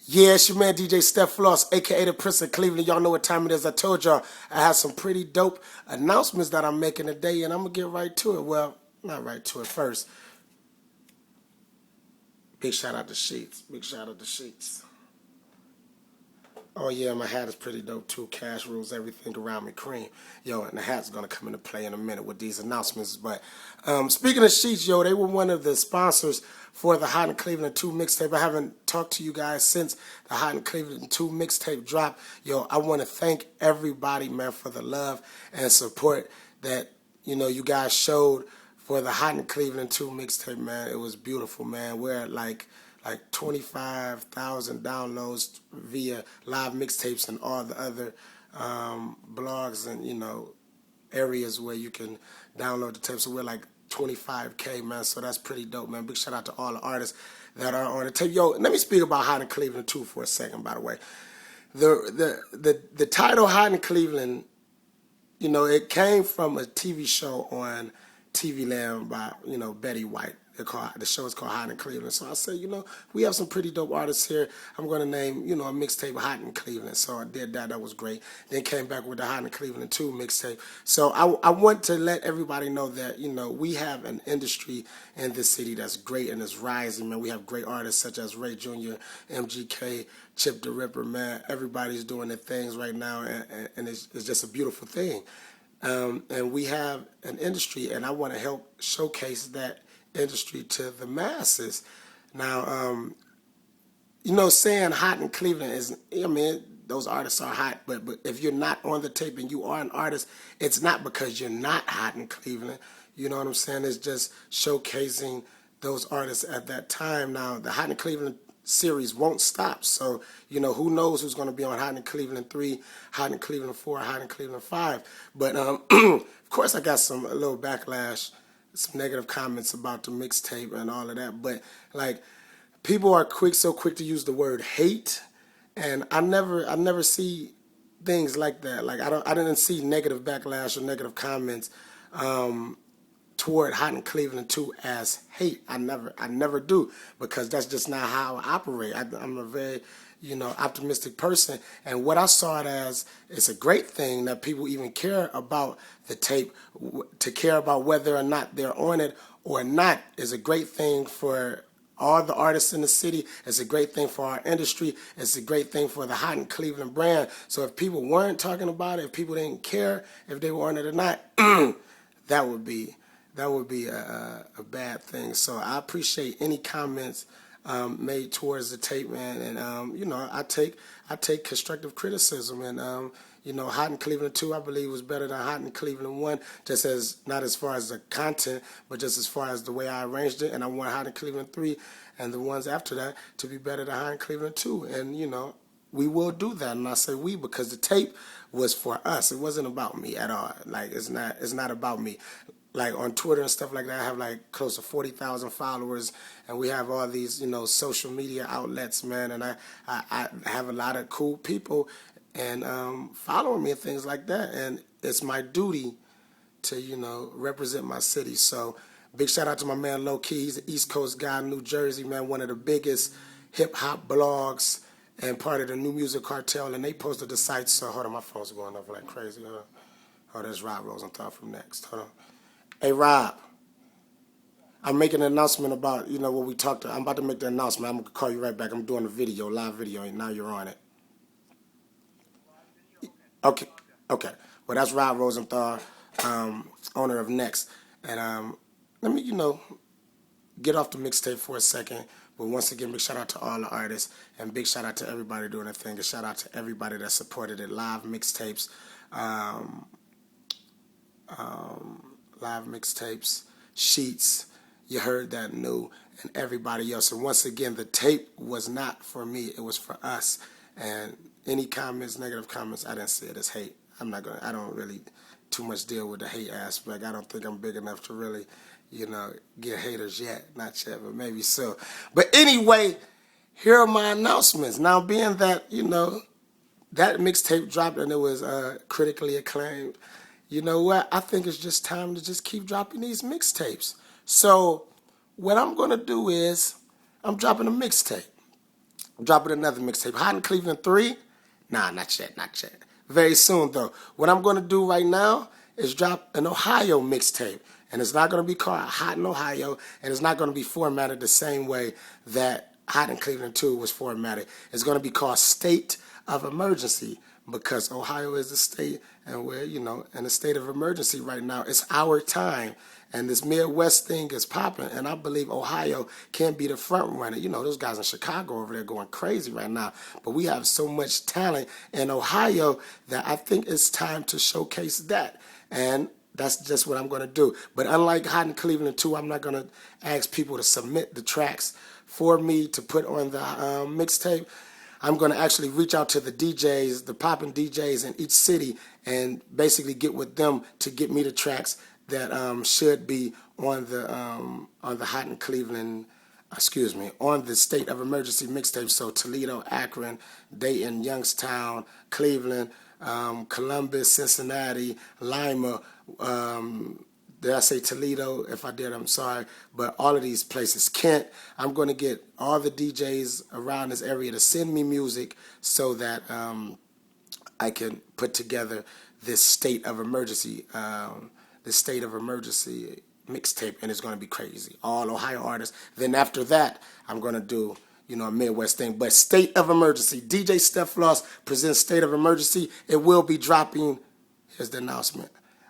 Yeah, it's your man DJ Steph Floss, aka the Prince of Cleveland. Y'all know what time it is. I told y'all I have some pretty dope announcements that I'm making today, and I'm gonna get right to it. Well, not right to it first. Big shout out to Sheets. Big shout out to Sheets. Oh yeah, my hat is pretty dope too. Cash rules everything around me, cream. Yo, and the hat's gonna come into play in a minute with these announcements. But speaking of Sheets, yo, they were one of the sponsors for the Hot in Cleveland 2 mixtape. I haven't talked to you guys since the Hot in Cleveland 2 mixtape dropped. Yo, I want to thank everybody, man, for the love and support that you guys showed for the Hot in Cleveland 2 mixtape, man. It was beautiful, man. We're at like 25,000 downloads via live mixtapes and all the other blogs and areas where you can download the tape. So we're like 25K, man. So that's pretty dope, man. Big shout out to all the artists that are on the tape. Yo, let me speak about Hot in Cleveland 2 for a second, by the way. The title Hot in Cleveland, it came from a TV show on TV Land by Betty White. The show is called Hot in Cleveland. So I said, we have some pretty dope artists here. I'm going to name, a mixtape Hot in Cleveland. So I did that. That was great. Then came back with the Hot in Cleveland 2 mixtape. So I want to let everybody know that, we have an industry in this city that's great and is rising, man. We have great artists such as Ray Jr., MGK, Chip the Ripper, man. Everybody's doing their things right now, and it's just a beautiful thing. And we have an industry, and I want to help showcase that industry to the masses. Now, saying Hot in Cleveland is, those artists are hot, but if you're not on the tape and you are an artist, it's not because you're not hot in Cleveland. You know what I'm saying? It's just showcasing those artists at that time. Now, the Hot in Cleveland series won't stop. So, who knows who's going to be on Hot in Cleveland 3, Hot in Cleveland 4, Hot in Cleveland 5. But, of course, I got a little backlash, some negative comments about the mixtape and all of that. But, people are so quick to use the word hate. And I never see things like that. I didn't see negative backlash or negative comments toward Hot in Cleveland 2 as hate. I never do, because that's just not how I operate. I'm a very, optimistic person. And what I saw it as, it's a great thing that people even care about the tape. To care about whether or not they're on it or not is a great thing for all the artists in the city. It's a great thing for our industry. It's a great thing for the Hot in Cleveland brand. So if people weren't talking about it, if people didn't care if they were on it or not, that would be a bad thing. So I appreciate any comments made towards the tape, man. And I take constructive criticism. And Hot in Cleveland 2, I believe, was better than Hot in Cleveland 1, not as far as the content, but just as far as the way I arranged it. And I want Hot in Cleveland 3 and the ones after that to be better than Hot in Cleveland 2. And we will do that. And I say we because the tape was for us. It wasn't about me at all. It's not about me. On Twitter and stuff like that, I have close to 40,000 followers, and we have all these, social media outlets, man, and I have a lot of cool people and following me and things like that, and it's my duty to, represent my city. So big shout out to my man Low Key. He's an East Coast guy in New Jersey, man, one of the biggest hip-hop blogs and part of the New Music Cartel, and they posted the site. So hold on, my phone's going off like crazy. Oh, there's Rob Rosenthal from Next. Hold on. Hey, Rob, I'm making an announcement about, what we talked about. I'm about to make the announcement. I'm going to call you right back. I'm doing a live video, and now you're on it. Okay. Well, that's Rob Rosenthal, owner of Next. And let me, get off the mixtape for a second. But once again, big shout out to all the artists, and big shout out to everybody doing their thing. A shout out to everybody that supported it. Live mixtapes, Sheets, you heard that new, and everybody else. And once again, the tape was not for me, it was for us. And any comments, negative comments, I didn't see it as hate. I don't really too much deal with the hate aspect. I don't think I'm big enough to really, get haters yet. Not yet, but maybe so. But anyway, here are my announcements. Now, being that, that mixtape dropped and it was critically acclaimed, you know what? I think it's just time to just keep dropping these mixtapes. So what I'm going to do is I'm dropping a mixtape. I'm dropping another mixtape. Hot in Cleveland 3? Nah, not yet, not yet. Very soon, though. What I'm going to do right now is drop an Ohio mixtape. And it's not going to be called Hot in Ohio, and it's not going to be formatted the same way that Hot in Cleveland 2 was formatted. It's going to be called State of Emergency, because Ohio is the state, and we're, in a state of emergency right now. It's our time. And this Midwest thing is popping, and I believe Ohio can be the front runner. Those guys in Chicago over there going crazy right now. But we have so much talent in Ohio that I think it's time to showcase that. And that's just what I'm going to do. But unlike Hot in Cleveland 2, I'm not going to ask people to submit the tracks for me to put on the mixtape. I'm going to actually reach out to the DJs, the popping DJs in each city, and basically get with them to get me the tracks that should be on the Hot in Cleveland, on the State of Emergency mixtape. So Toledo, Akron, Dayton, Youngstown, Cleveland, Columbus, Cincinnati, Lima. Did I say Toledo? If I did, I'm sorry. But all of these places. Kent. I'm going to get all the DJs around this area to send me music so that I can put together this State of Emergency mixtape, and it's going to be crazy. All Ohio artists. Then after that, I'm going to do, a Midwest thing. But State of Emergency. DJ Steph Floss presents State of Emergency. It will be dropping. Here's the announcement.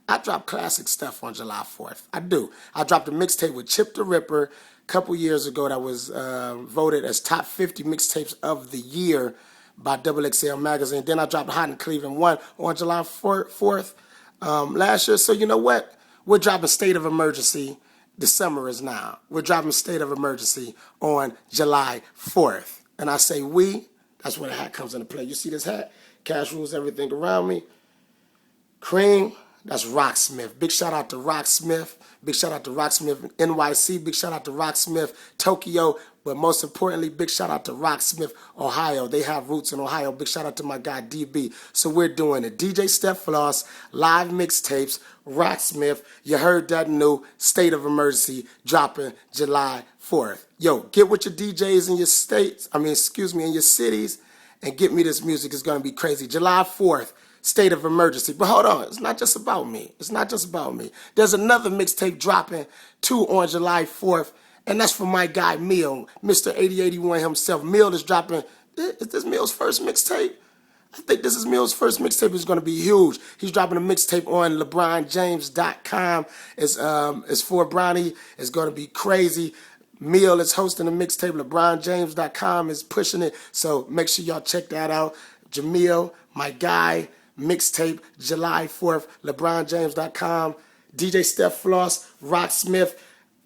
I dropped classic stuff on July 4th. I do. I dropped a mixtape with Chip the Ripper a couple years ago that was voted as top 50 mixtapes of the year by XXL Magazine. Then I dropped Hot in Cleveland 1 on July 4th. Last year. So you know what? We're dropping State of Emergency. The summer is now. We're dropping State of Emergency on July 4th. And I say we, that's where the hat comes into play. You see this hat? Cash rules everything around me. Cream, that's Rocksmith. Big shout out to Rocksmith. Big shout out to Rocksmith NYC. Big shout out to Rocksmith Tokyo. But most importantly, big shout out to Rocksmith, Ohio. They have roots in Ohio. Big shout out to my guy, DB. So we're doing it. DJ Steph Floss, live mixtapes, Rocksmith. You heard that new State of Emergency dropping July 4th. Yo, get with your DJs in your states, in your cities, and get me this music. It's going to be crazy. July 4th, State of Emergency. But hold on, it's not just about me. It's not just about me. There's another mixtape dropping, too, on July 4th. And that's for my guy, Mill, Mr. 8081 himself. Mill is dropping, is this Mill's first mixtape? I think this is Mill's first mixtape. It's going to be huge. He's dropping a mixtape on LeBronJames.com. It's for Bronny. It's going to be crazy. Mill is hosting a mixtape. LeBronJames.com is pushing it. So make sure y'all check that out. Jamil, my guy, mixtape, July 4th, LeBronJames.com. DJ Steph Floss, Rocksmith.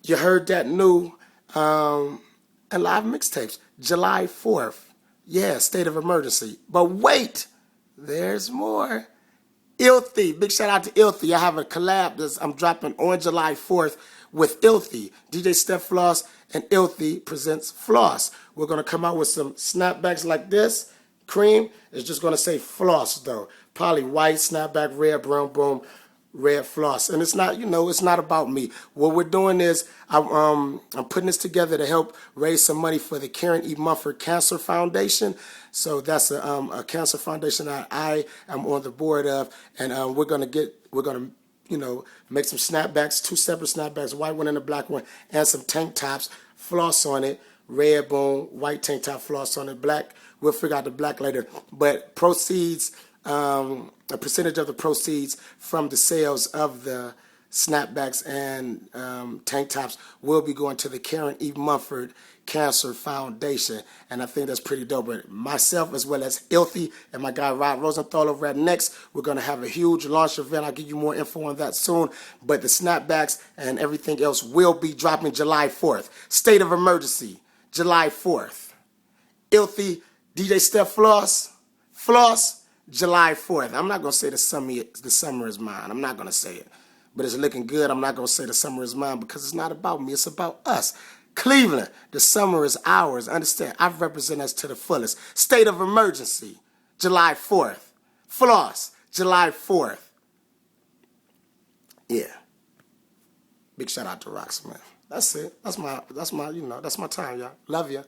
You heard that new and live mixtapes, July 4th. Yeah, State of Emergency. But wait, there's more. Ilthy, big shout out to Ilthy. I have a collab that I'm dropping on July 4th with Ilthy. DJ Steph Floss and Ilthy presents Floss. We're going to come out with some snapbacks like this. Cream is just going to say Floss, though. Probably white, snapback, red, brown, boom. Red Floss. And it's not, it's not about me. What we're doing is I'm putting this together to help raise some money for the Karen E. Mumford Cancer Foundation. So that's a cancer foundation that I am on the board of, and we're gonna make some snapbacks, 2 separate snapbacks, white one and a black one, and some tank tops, floss on it, red boom, white tank top, floss on it, black. We'll figure out the black later. But proceeds, a percentage of the proceeds from the sales of the snapbacks and tank tops will be going to the Karen E. Mumford Cancer Foundation. And I think that's pretty dope. But myself, as well as Ilthy and my guy Rod Rosenthal over at Next, we're going to have a huge launch event. I'll give you more info on that soon. But the snapbacks and everything else will be dropping July 4th. State of Emergency, July 4th. Ilthy, DJ Steph Floss, July 4th. I'm not going to say the summer is mine. I'm not going to say it. But it's looking good. I'm not going to say the summer is mine because it's not about me. It's about us. Cleveland, the summer is ours. Understand, I represent us to the fullest. State of Emergency, July 4th. Floss, July 4th. Yeah. Big shout out to Rocksmith. That's it. That's my time, y'all. Love ya.